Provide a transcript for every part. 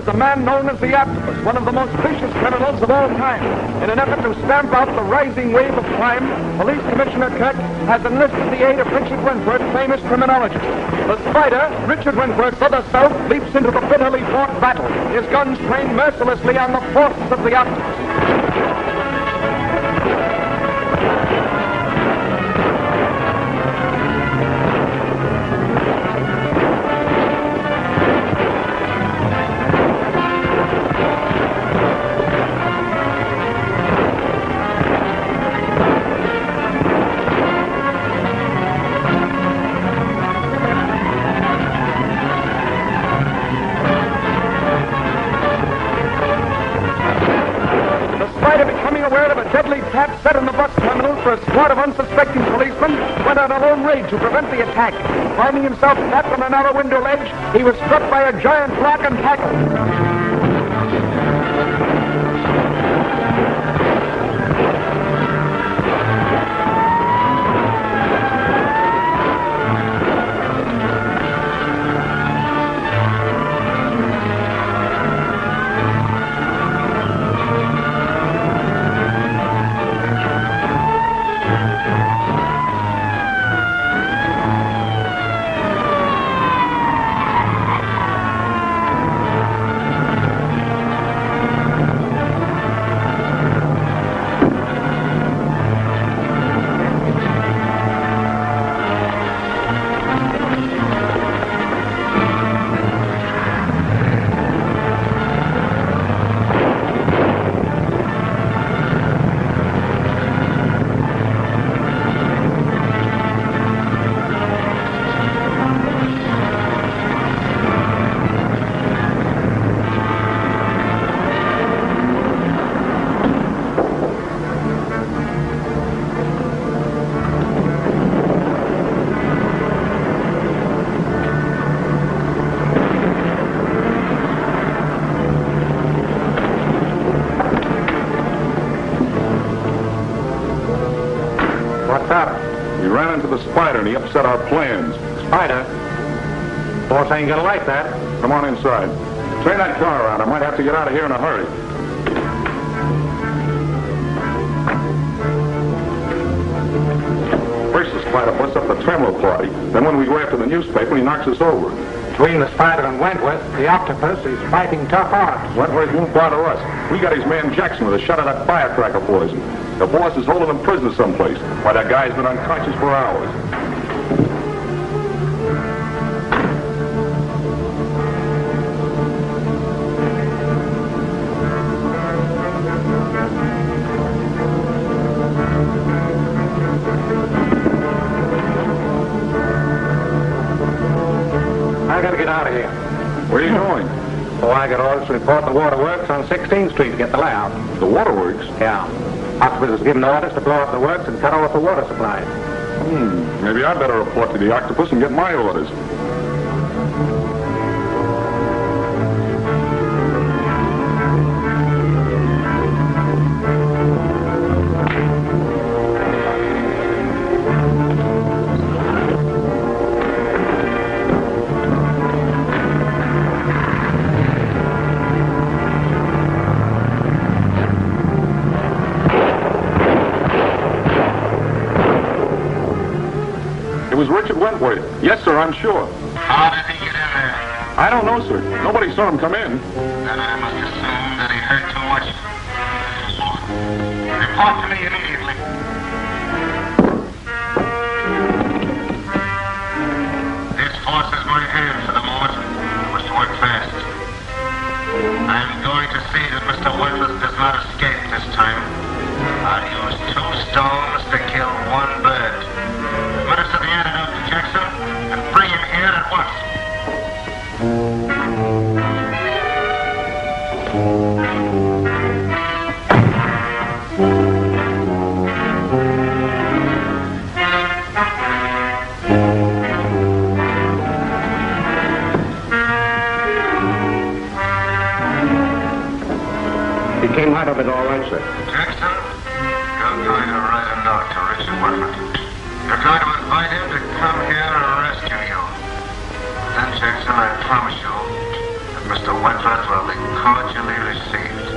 is a man known as the Octopus, one of the most vicious criminals of all time. In an effort to stamp out the rising wave of crime, Police Commissioner Kirk has enlisted the aid of Richard Wentworth, famous criminologist. The Spider, Richard Wentworth, of the South, leaps into the bitterly fought battle, his guns trained mercilessly on the forces of the Octopus. Trap set in the bus terminal for a squad of unsuspecting policemen went on a lone raid to prevent the attack. Finding himself trapped on a narrow window ledge, he was struck by a giant rock and tackled. And he upset our plans. Spider? Boss ain't gonna like that. Come on inside. Turn that car around. I might have to get out of here in a hurry. First the Spider puts up the Tremolo party. Then when we go after the newspaper, he knocks us over. Between the Spider and Wentworth, the Octopus is fighting tough odds. Wentworth won't bother us. We got his man Jackson with a shot of that firecracker poison. The boss is holding him prisoner someplace. Why, that guy's been unconscious for hours. I gotta get out of here. Where are you going? Oh, I got orders to report the waterworks on 16th Street to get the layout. The waterworks? Yeah. Octopus has given orders to blow up the works and cut off the water supply. Maybe I better report to the Octopus and get my orders. Wentworth. Yes, sir, I'm sure. How did he get in there? I don't know, sir. Nobody saw him come in. Then I must assume that he heard too much. Report to me immediately. This forces my hand for the moment. I must work fast. I'm going to see that Mr. Wentworth does not escape this time. I'll use 2 stones to kill 1 bird. Administer the antidote to Jackson and bring him here at once. He came right of it all right, sir. Jackson, you're going to write a note to Richard Wentworth. You're going to invite him to come here and rescue you. Then, Jackson, I promise you that Mr. Wentworth will be cordially received.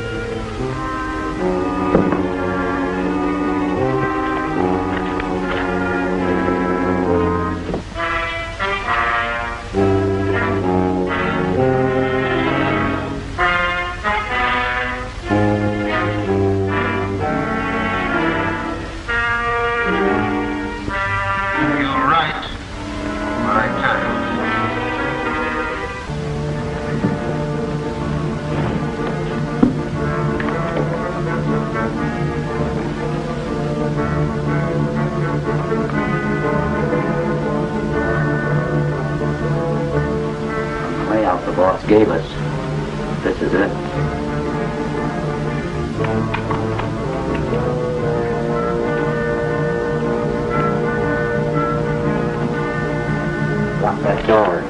You're right. What I tell you. Layout the boss gave us. This is it. Lock that door.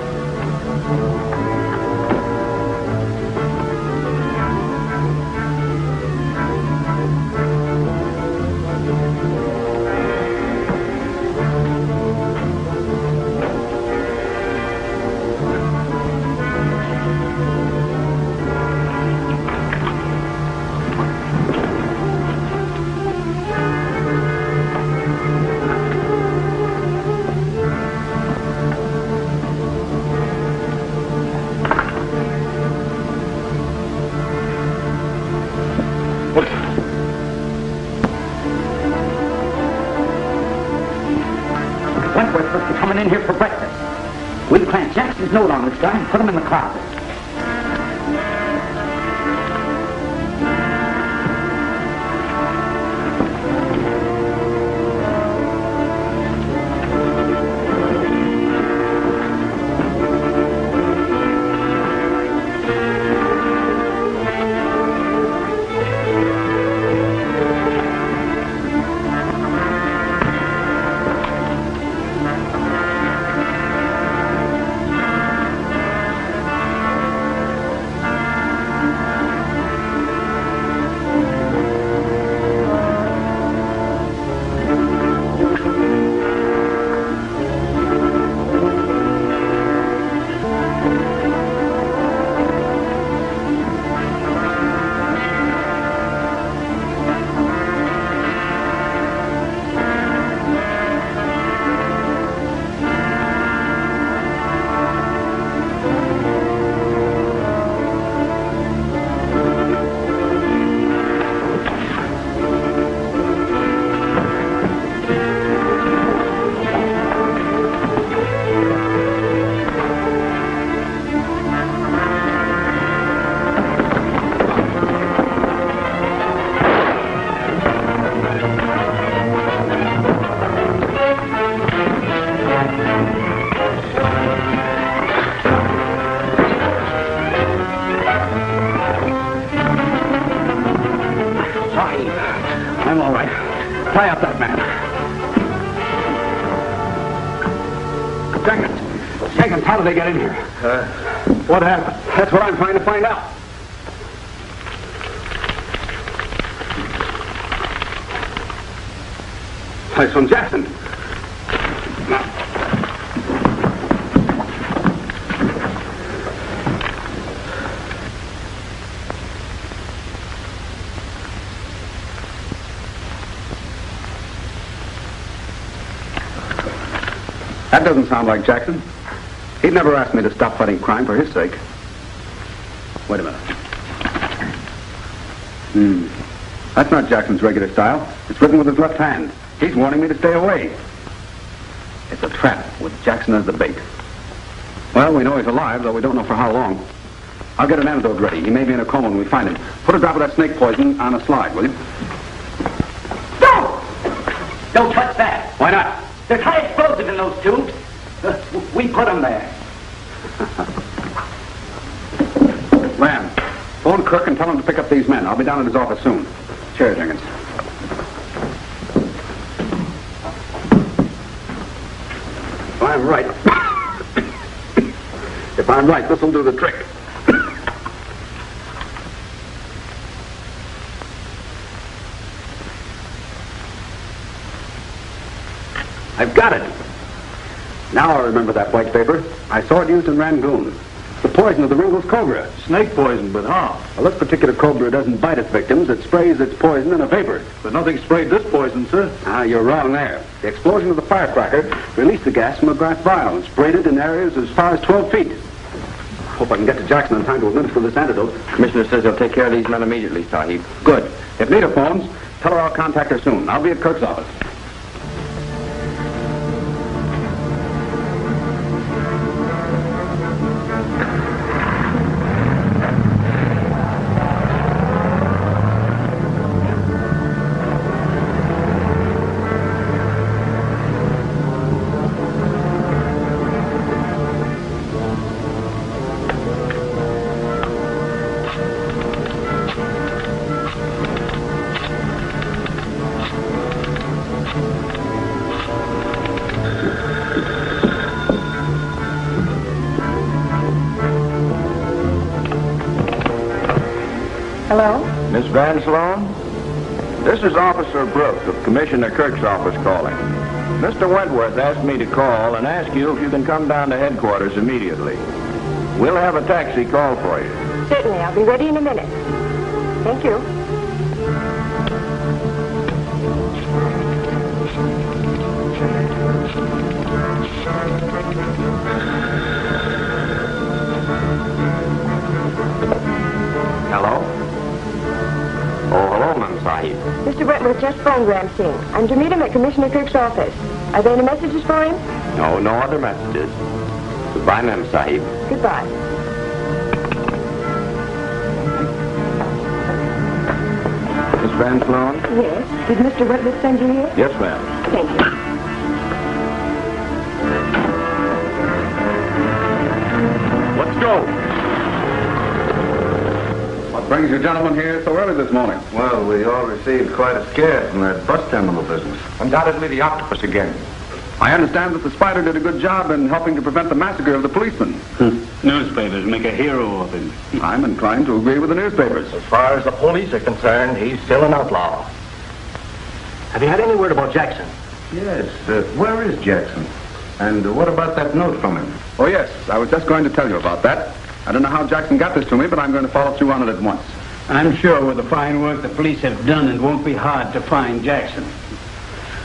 Wentworth must be coming in here for breakfast. We'll plant Jackson's note on this guy and put him in the closet. I'm all right. Tie up that man. Jenkins, how did they get in here? What happened? That's what I'm trying to find out. Hi, son Jackson. That doesn't sound like Jackson. He'd never asked me to stop fighting crime for his sake. Wait a minute. That's not Jackson's regular style. It's written with his left hand. He's warning me to stay away. It's a trap with Jackson as the bait. Well, we know he's alive, though we don't know for how long. I'll get an antidote ready. He may be in a coma when we find him. Put a drop of that snake poison on a slide, will you? Don't touch that. Why not? There's high explosive in those tubes. We put them there. Ram, phone Kirk and tell him to pick up these men. I'll be down at his office soon. Cheers, Jenkins. If I'm right. If I'm right, this'll do the trick. I've got it. Now I remember that white paper. I saw it used in Rangoon. The poison of the Ringle's cobra. Snake poison, but how? Well, this particular cobra doesn't bite its victims. It sprays its poison in a vapor. But nothing sprayed this poison, sir. You're wrong there. The explosion of the firecracker released the gas from a glass vial and sprayed it in areas as far as 12 feet. Hope I can get to Jackson in time to administer this antidote. Commissioner says he'll take care of these men immediately, Sahib. Good. If Nita phones, tell her I'll contact her soon. I'll be at Kirk's office. Hello? Miss Van Sloan? This is Officer Brooks of Commissioner Kirk's office calling. Mr. Wentworth asked me to call and ask you if you can come down to headquarters immediately. We'll have a taxi call for you. Certainly. I'll be ready in a minute. Thank you. Hello? Oh, hello, Ma'am Sahib. Mr. Wentworth just phoned Ram Singh. I'm to meet him at Commissioner Kirk's office. Are there any messages for him? No, no other messages. Goodbye, Ma'am Sahib. Goodbye. Miss Van Sloan? Yes? Did Mr. Wentworth send you here? Yes, ma'am. Thank you. Let's go. What brings you gentlemen here so early this morning? Well, we all received quite a scare from that bus terminal business. Undoubtedly the octopus again. I understand that the Spider did a good job in helping to prevent the massacre of the policeman. Newspapers make a hero of him. I'm inclined to agree with the newspapers. As far as the police are concerned, he's still an outlaw. Have you had any word about Jackson? Yes. Where is Jackson? And what about that note from him? Oh, yes. I was just going to tell you about that. I don't know how Jackson got this to me, but I'm going to follow through on it at once. I'm sure with the fine work the police have done, it won't be hard to find Jackson.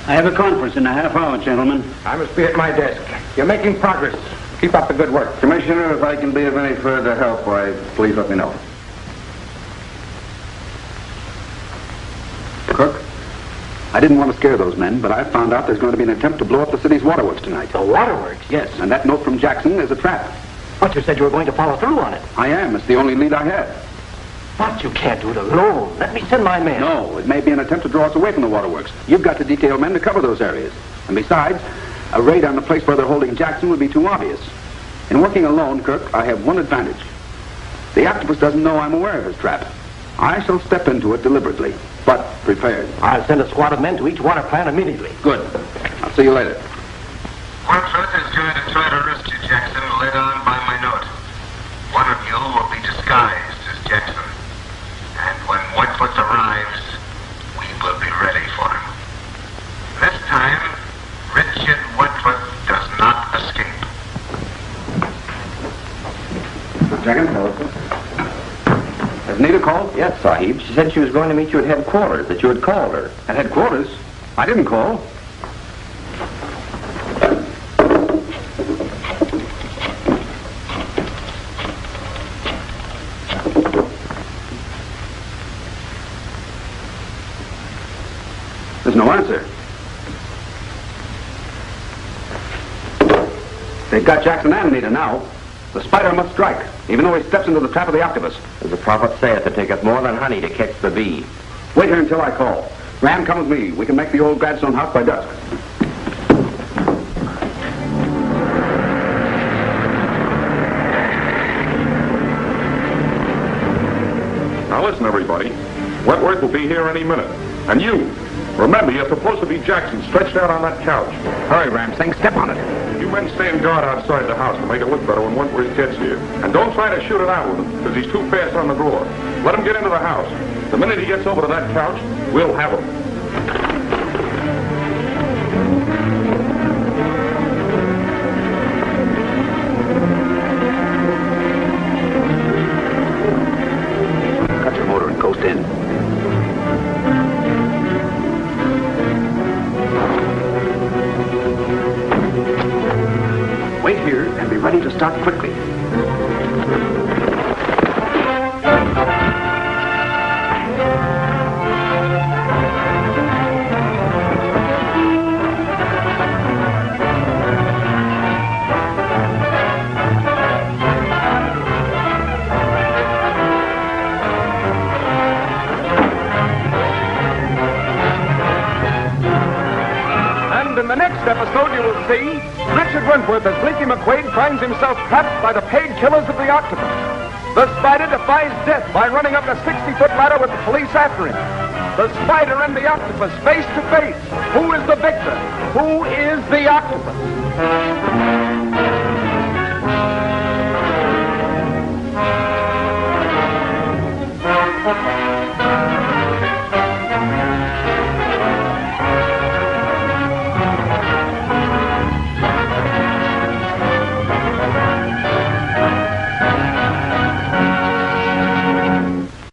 I have a conference in a half hour, gentlemen. I must be at my desk. You're making progress. Keep up the good work. Commissioner, if I can be of any further help, why, please let me know. Cook, I didn't want to scare those men, but I found out there's going to be an attempt to blow up the city's waterworks tonight. The waterworks? Yes, and that note from Jackson is a trap. But you said you were going to follow through on it. I am. It's the only lead I have. But you can't do it alone. Let me send my men. No, it may be an attempt to draw us away from the waterworks. You've got to detail men to cover those areas. And besides, a raid on the place where they're holding Jackson would be too obvious. In working alone, Kirk, I have one advantage. The octopus doesn't know I'm aware of his trap. I shall step into it deliberately, but prepared. I'll send a squad of men to each water plant immediately. Good. I'll see you later. Wentworth is going to try to rescue Jackson led on by my note. One of you will be disguised as Jackson. And when Wentworth arrives, we will be ready for him. This time, Richard Wentworth does not escape. Second. Has Nita called? Yes, Sahib. She said she was going to meet you at headquarters, that you had called her. At headquarters? I didn't call. There's no answer. They've got Jackson and Nita now. The Spider must strike, even though he steps into the trap of the octopus. As the prophet saith, it taketh more than honey to catch the bee. Wait here until I call. Ram, come with me. We can make the old Gladstone house by dusk. Now listen, everybody. Wentworth will be here any minute. And you, remember, you're supposed to be Jackson, stretched out on that couch. Hurry, Ram Singh. Step on it. You men stand guard outside the house to make it look better when Wentworth gets here. And don't try to shoot it out with him, because he's too fast on the draw. Let him get into the house. The minute he gets over to that couch, we'll have him. quickly. In the next episode, you will see Richard Wentworth as Blinky McQuaid finds himself trapped by the paid killers of the octopus. The spider defies death by running up a 60-foot ladder with the police after him. The spider and the octopus face to face. Who is the victor? Who is the octopus?